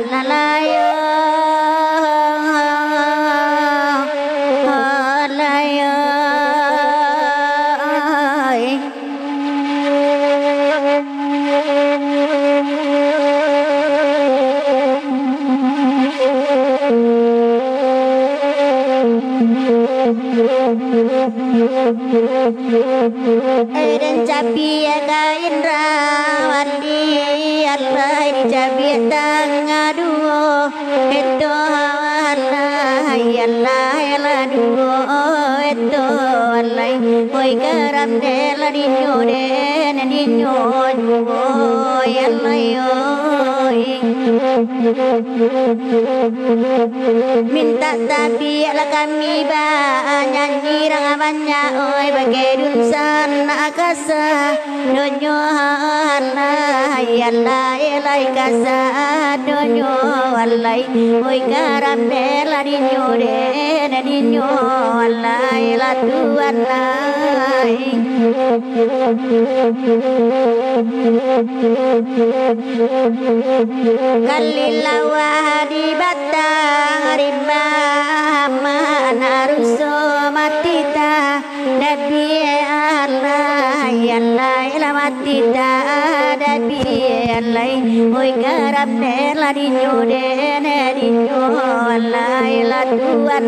lalayo lalayo dan cabi kain rawali Allah cabi tangaduo itu Allah Allah duo itu Allah koi karam dela dinyo den dinyo duo Allah minta tapi lah kami nyanyi rangamannya oi bagedun sana akasa donyo Allah Allah elai kasa donyo Allah oi karam dela dinyo den dinyo Allah la tuan Kalilawa di batang rimba manaruso matita Nabi Allah Allah matita Nabi Allah oi karam dela dinyo den dinyo Allah la tuan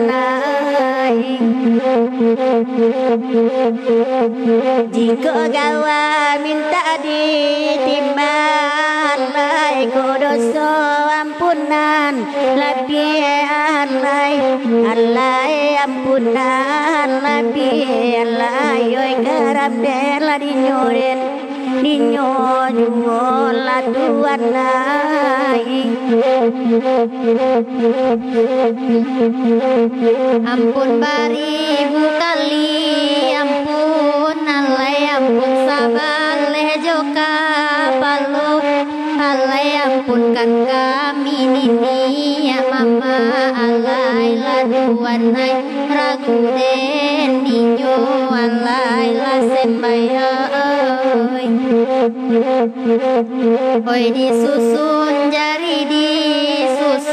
jika gawa minta ditimbang Allah dosa ampunan lebih Allah Allah ampunan lebih Allah oi karam dela dinyo den dinyo juo la tuan ampun baribu kali ampun Allah ampun sabale joka palu Allah ampunkan kami nini ya mama Allah la tuan ragu den dinyo Allah la sembayang oi disusun jari disusun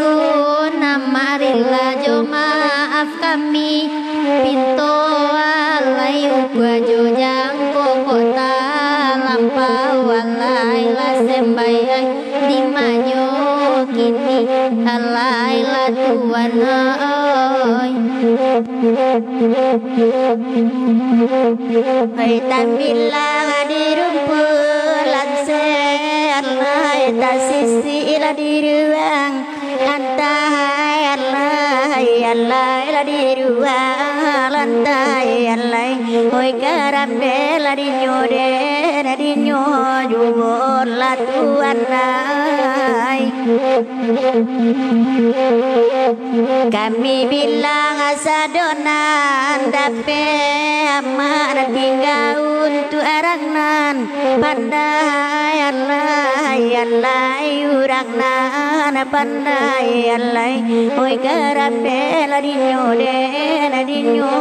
amarilla jo maaf kami pinto alai gua jo jangko kota lampau alai la sembayang di manyo kini alai la tuan oi tambilang di rumpulan Allah tak sisi lah di ruang lantai Allah Allah lah di ruang lantai Allah oi karam dela dinyo den dinyo juo la tuan kami bilang asadonan tapi amat tinggal untuk arangnan pandai Allah Allah urangnan pandai Allah oi karam dela dinyo den dinyo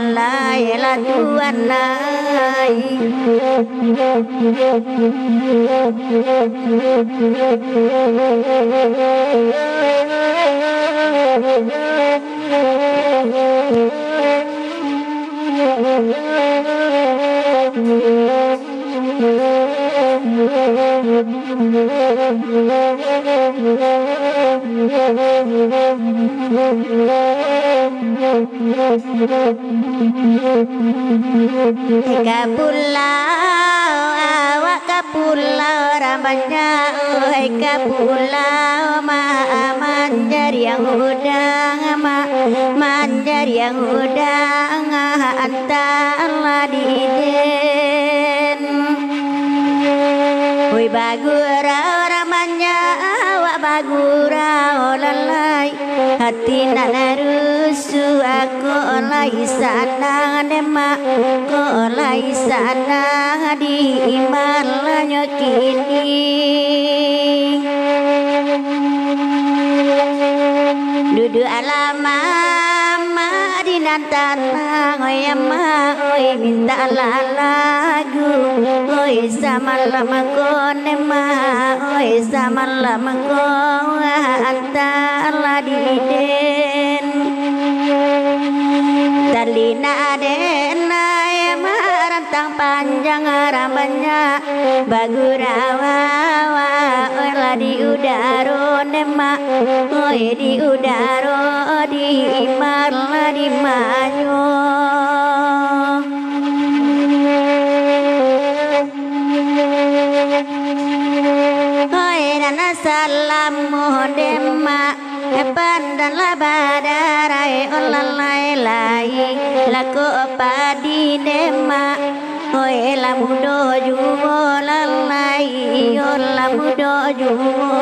Allah la tuan Kapulau awak kapulau ramanya oi kapulau manjar yang udang manjar yang udang antara diden oi bagura ramanya awak bagura lalai hati nanarusu aku olai sana demak ko olai sana di imalnya kini duduk alamama di tanah oi ama oi minta lagu oi sama lama ko nema oi sama lama ko antara diden talina dena marantang panjang rambanya bagurawa ola di udaro nema oi di udaro di marla di manyo salam modema pandan labadarai olalai lai lako padi dema oi lamudo jumo lalai olamudo jumo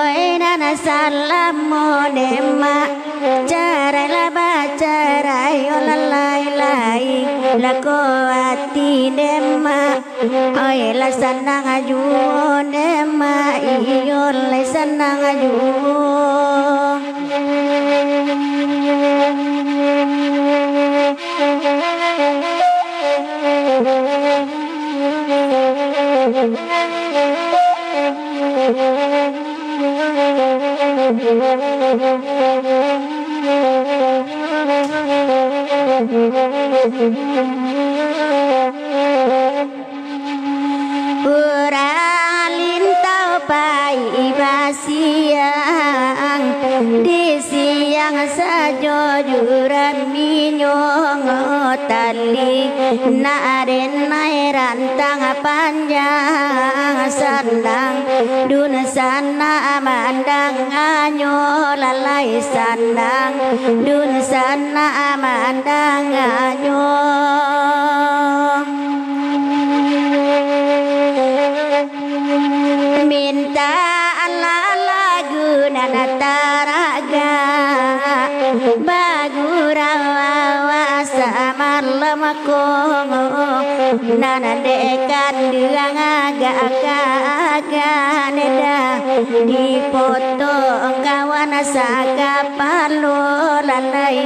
oi nana salam modema carai labacarai olalai lai lako ati dema oi la sanang ajuo dema iyo la sanang ajuo Lintau pai basiang di siang sajojuran minyong tali naren nai rantang panjang sandang dun sana mandang anyo lalai sandang dun sana mandang anyo minta lagu nanataraga bagurawa samalam kongo nanadekan duang aga neda di foto kawan sakapalo lalai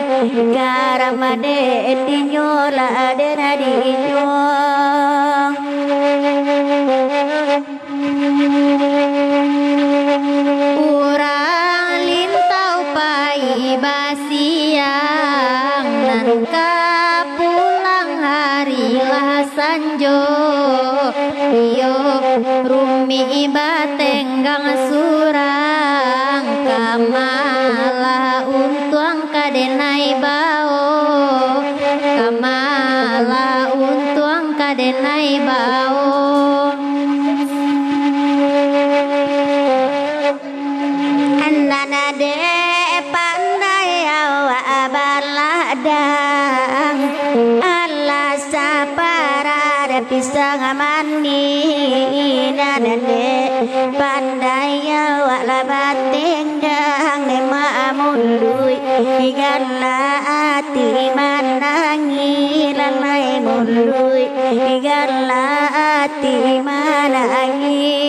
garamade dinyola dena dinyo urang lintau pai basiang nangka pulang hari lah sanjo iyo rumi batenggang surang kamala untuang kadenai bao kamala untuang kadenai bao nana de pandai awa baladang Allah sapara de pisang mani nana de pandai awa labatenggang ne maamului igala ati manangi lalai mului igala ati manangi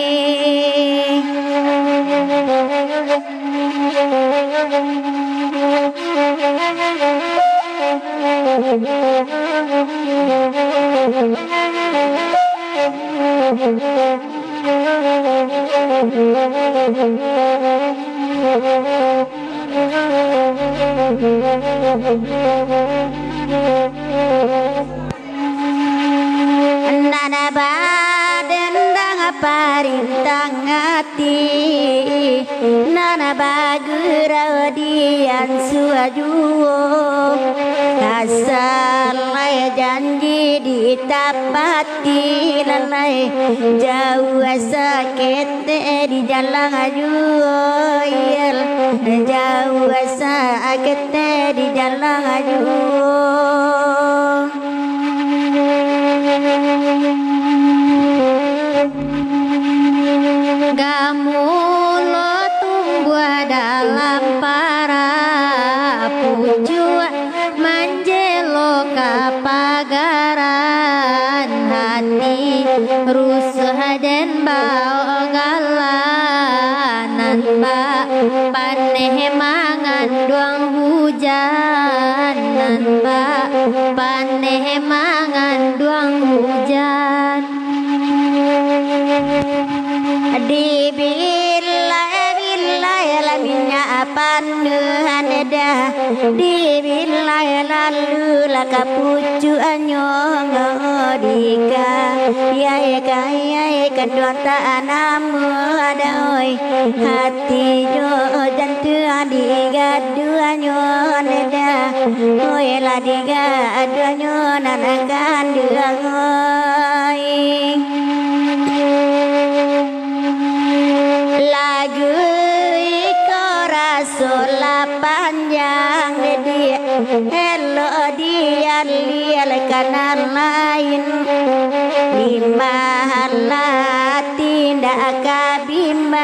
nana badendang parintang ati nana bagura dian suajuo asal lay janji ditapati lalai jauh sakit di jalan ajuo yel jauh sakit di jalan ajuo gamulo tumbuh dalam para pucuk manjelo kapagaran hati rusuh dan bau galanan ba paneh mangan duang hujan nan ba paneh mangan duang hujan di di bilai lalu laka pucu anyong dika yai kaya kedua tanamu ada oi hati jo jantu diga dua nyon ada oi la diga dua nyon anakan dua oi lagu rasola panjang dia hello dia lial kanan lain lima tindak kabimang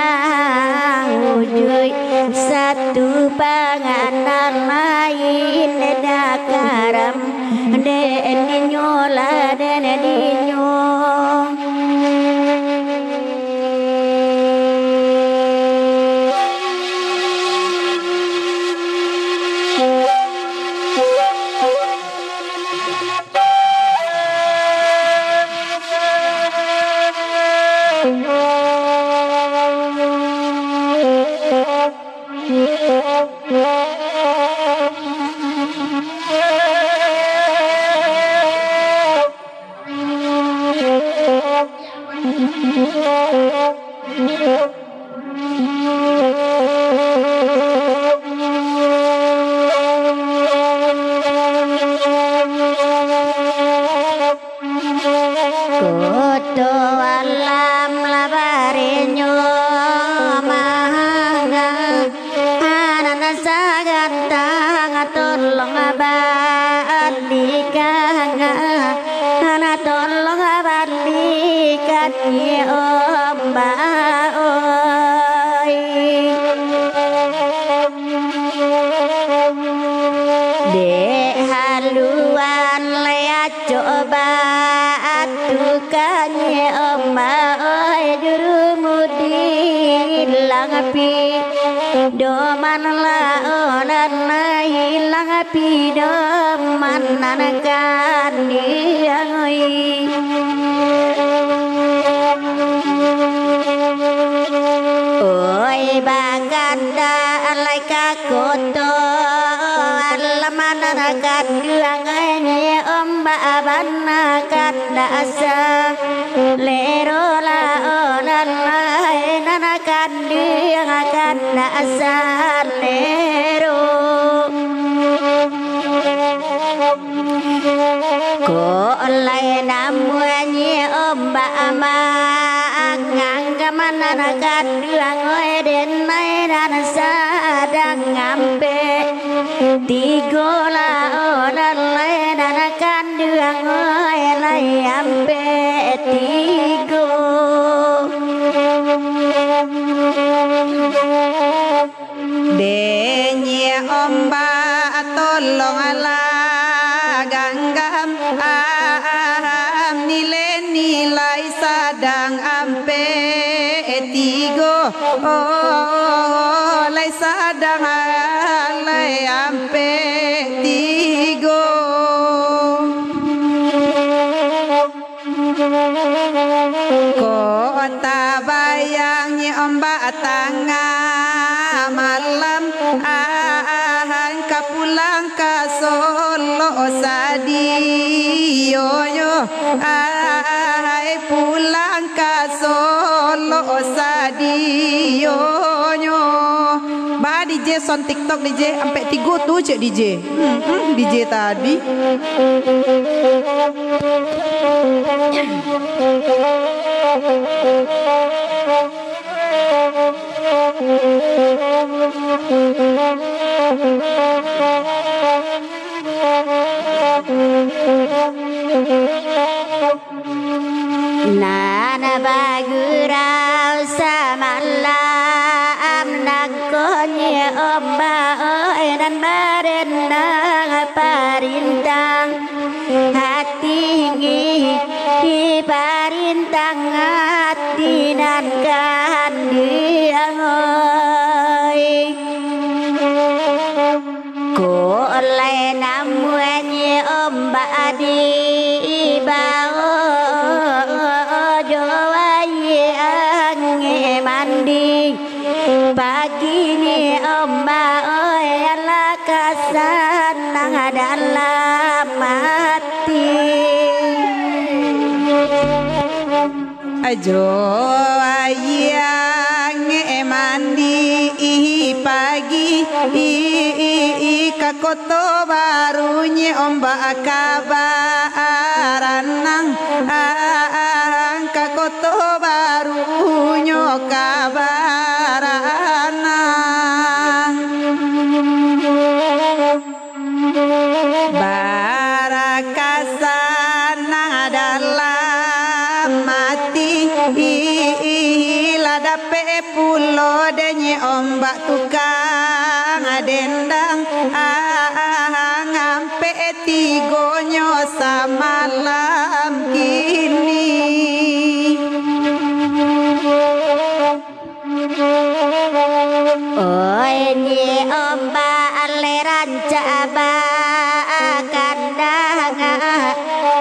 ujui satu panganan lain dah karam den dinyola den dinyong doman laonan hilang api doman nanakan dia oi baganda alai kakoto alaman nanakan dia ngai omba abanakan dasa lero laonan nanakan dia akan asal lero ko lai namuanyi omba ama nganggaman nanakan dia ngoe den nai dan sadang ngampe tigo la onan lai nanakan dia ngoe lai ampe tigo denye omba tolong ala ganggam nilai nilai sadang ampe tigo lai sadang alai ampe tigo kota bayangnya omba tangga malam pulang ke Solo sadio pulang ke Solo sadio ba DJ son TikTok DJ sampai 3 tuh cek DJ DJ tadi nana bagurau samalam nakonye omba oi dan barendang parintang hati parintang hati dan kandiang oi ko oleh namuannya omba adi bao mandi pagi ni omba oi alaka ajo ayang mandi pagi kakoto barunya ombak kabaranang kakoto barunya kabaranang barakasana dalam mati ladape pulo denye ombak tukang dendang ngampe tigonyo samalam kini oi nye ombak aleran caba kandang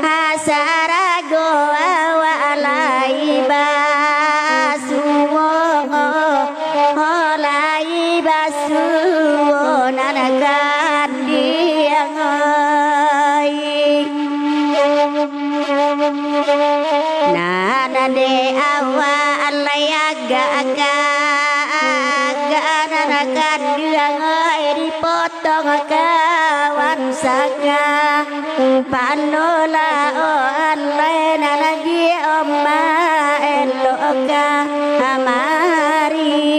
hasara goa walai basuwo olai basuwo nanakan diang nana de awa alayaga nanakan diang dipotong kawan saka panola o alena lagi oma eloka amari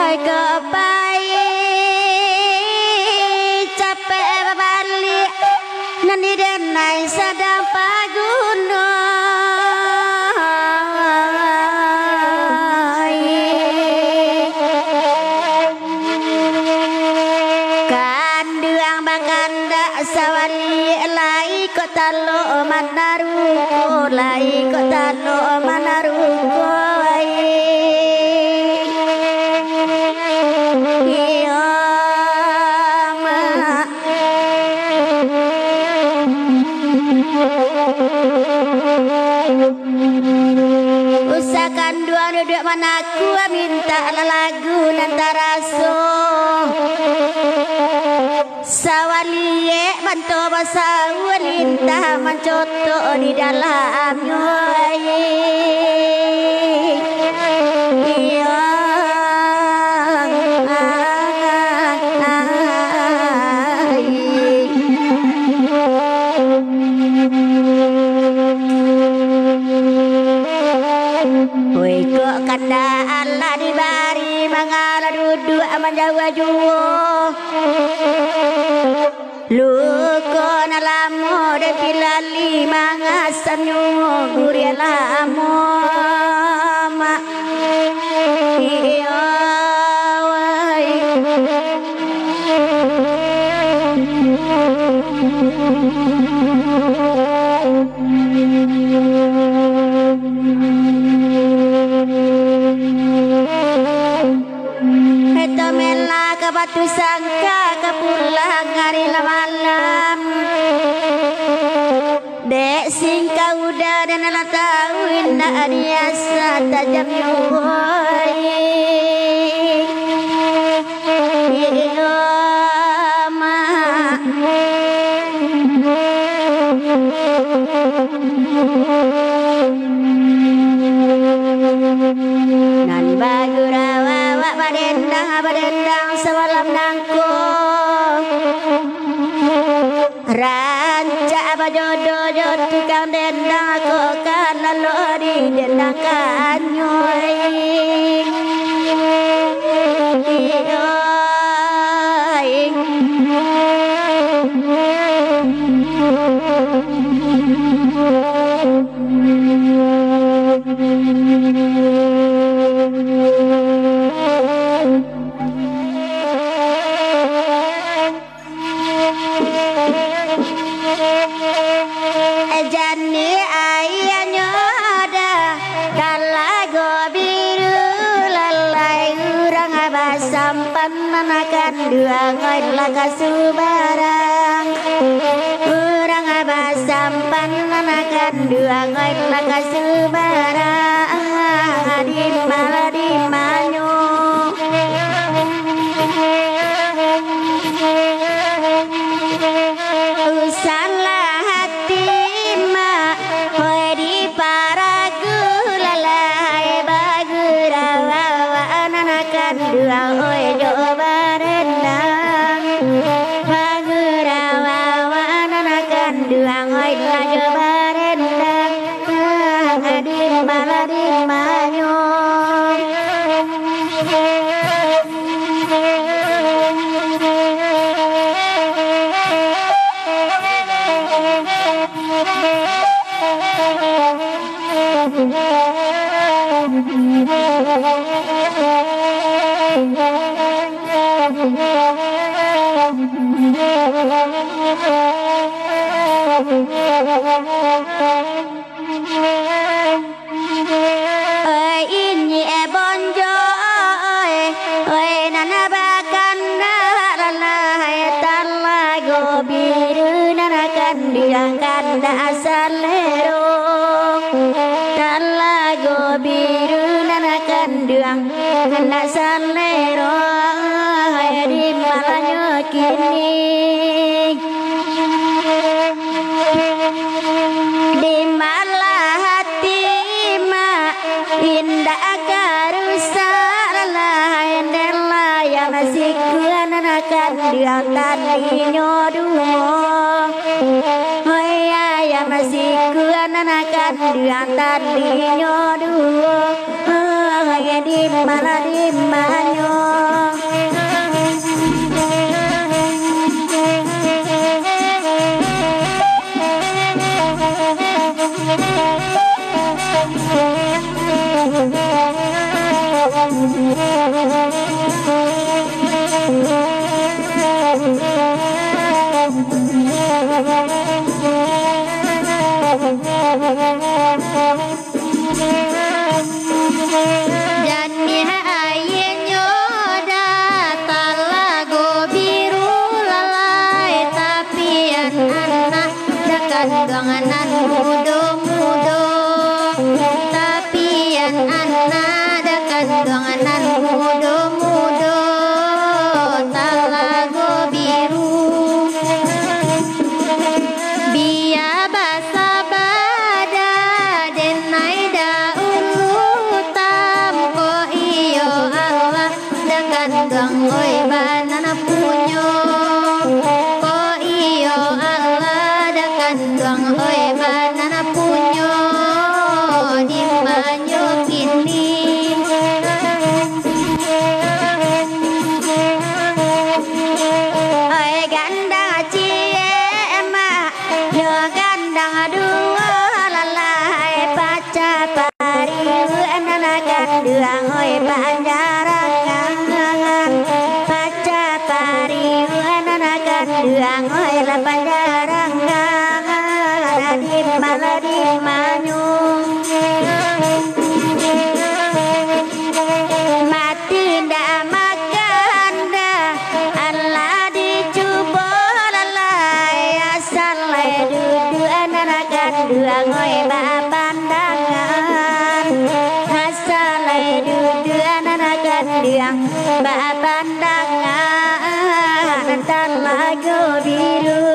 hai kepai capek balik nani denai sadang paguno kanduang bakanda sawali lai kota lo manaruko lai kota lo manaruko usahakan dua duduk manaku minta lagu nantaraso sawaliye bantu basa walintah mencoto di dalamnya kanda Allah dibari mangala duduk aman jawa juwo luko nalamo de pilali mangasan nyuwo guri alamo ma iya wai batu sangka kepulang hari malam dek singka udah dan ala tahu indah diasa tajam nyuwai iyo ma nan bagurawa wa badendang semalam nangkung ranca bajodoh tukang dendang kok kan lalu di dendang kanyoy iyo kasubarang urang abasampan nanakan dua ngoy kasubarang di malah di manyo usalah hati mak hoy di paragu lalai bagurawa nanakan dua hoy jo barendang bagurawa nanakan dua hoy jo barendang di malah di manyo oi ini bonjo oi nana bakanda lalai talago biru nana kandiangkan asalero talago biru nana kandiang asalero di malanyo kini di malah hati mak indah karusa lalai nela yang masih kuan akan dia tadi nyodumo oh ya yang masih kuan akan dia tadi nyodumo di malah di manyo Jani ayenyo data lagu biru lalai tapian anak dekat ganganan mudo-mudo tapian anak dekat ganganan mudo-mudo talago biru biya basa bada denai daulu tamko iyo Allah dekat gangoi banana punyo ko iyo Allah dekat gangoi banana punyo di manyo kini oi gandang cie emak yo gandang dua lalai paca pariu enanakan dua oi panjarangan paca pariu enanakan dua oi la panjarangan di malah di manyu mati ndak makan dah Allah dicuba lalai asal dudu enanakan dua oi pandangan asal dudu enanakan dia pandangan talago biru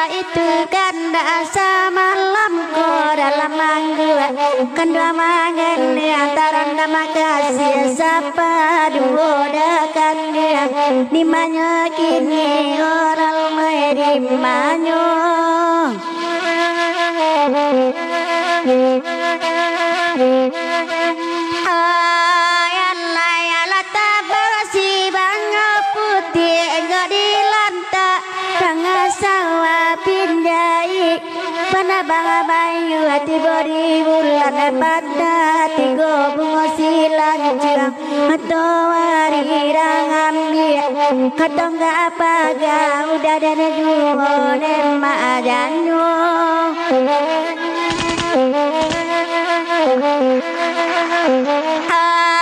itu kanda samalam ko dalam manggua kanda mangen antara nama kasih sapa dua kanda di manyo kini orang di manyo ayallah bang bayu hati bodi bulan pada tiga bunga silang cirang atau hari rangan dia katong gak apa gak udah ada juo nema ajanyo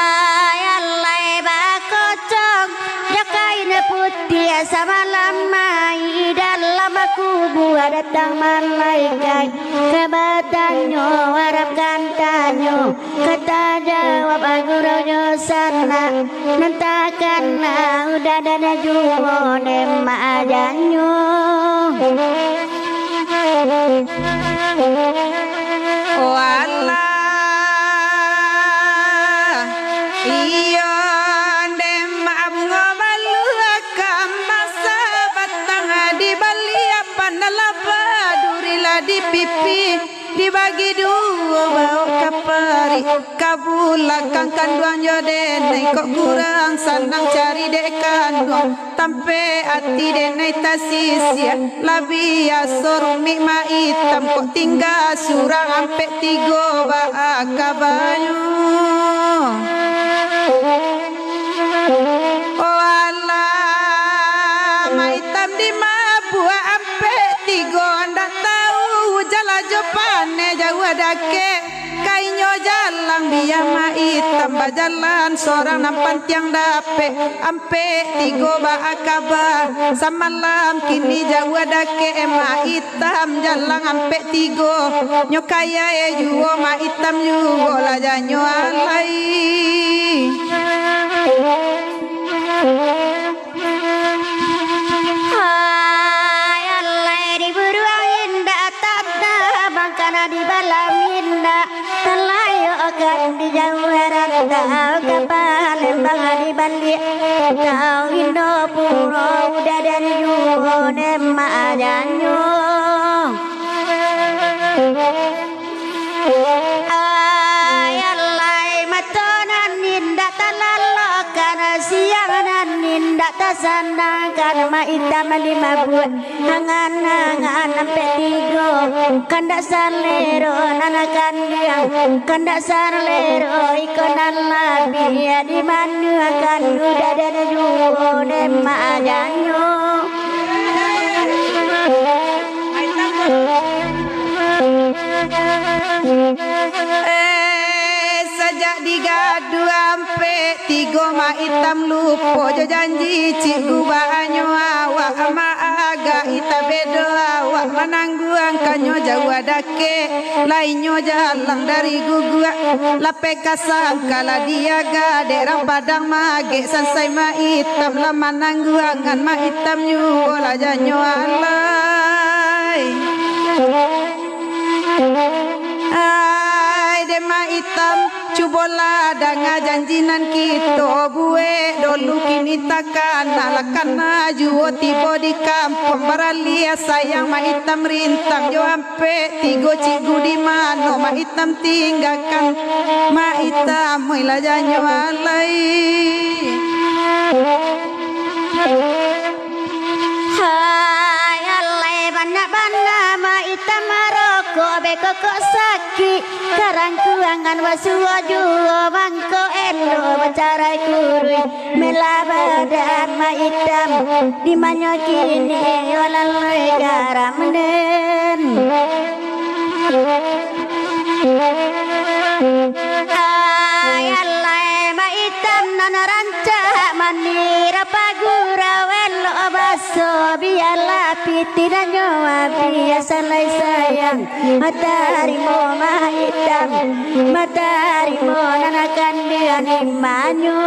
ayalai bakocong jakaine putih sama lamai dalam aku buat datang malaikat kebatanyo harap kantanyo kata jawab aguronyo sana nantakan udah ada juo nema ajanyo oh Allah iyo nema bunga balu kambasa batang di bali apa nalapa durila di pipi dibagi dua bau kapari kabulakang kanduang jodenai kok kurang sanang cari dekan dong tampe ati denai tasisia labia sorumi ma hitam kok tinggal surang ampe tigo ba akabanyu oh Allah ma hitam di ma buah ampe tigo ndak tahu jala jopane jauh dake kainyo jalang biya ma hitam bajalan seorang nampan tiang dape ampe tigo ba akaba samalam kini jauh dake ma hitam jalang ampe tigo nyokaya juo ma hitam juo la janyo alai karena di balam indah terlayu akan di jauhan tahu kapal lembang di balik tahu indo puro udah dari juo nema ajanyo ayalai matonan indah talalo karena siangan indah tasandang karena ma hitam lima buat hangan-hangan sampai tiga kandak salero nanakan dia kandak salero ikonan labi di mana akan udah ada juo nema ajanyo sajak digadu ampe tigo ma hitam lupo jo janji cikgu banyo awak ama aga ita bedo awak manangguang kanyo jauh dake lainyo jalang dari gugua lape kasang kala dia gade rang padang mage sansai ma hitam la manangguangan ma hitam nyuo la janyo alai ai de ma hitam cubola danga janjinan kita bue dolu kini takkan nalakan juo tibo di kampung baralia sayang ma hitam rintang jo ampe tigo cigu di mano ma hitam tinggalkan ma hitam mula janyo alai hai alai bana-bana ma hitam maroko beko kok sakit karang kuangan wasuo juo bangko elo bacarai kurui melabadan ma hitam di manyo kini olalai garam den ayalai ma hitam nana ranca manira pagura welo baso biarlah pitiran nyawa biasa lai sayang matahari mo ma hitam matahari mo nanakan dia ni manyo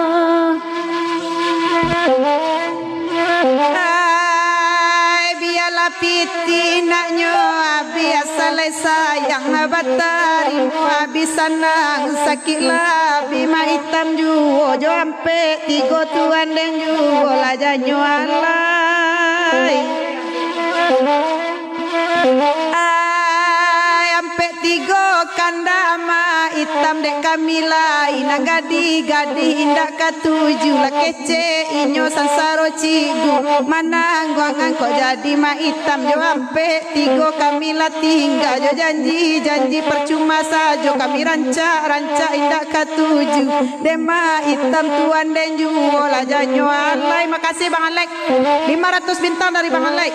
biarlah piti naknyo biasa lai sayang batari habis sanang sakit labi ma hitam juo jo ampe tigo tuan den juo la janyo alai ai ampe tigo kanda ma hitam dek Kamila ina gadi indak katuju la kece inyo sansaro cigu manang guangan kok jadi ma hitam jo ampe tigo Kamila tinggal jo janji percuma sajo kami ranca indak katuju dema hitam tuan dan juola janyo alai. Makasih Bang Alek 500 bintang dari Bang Alek.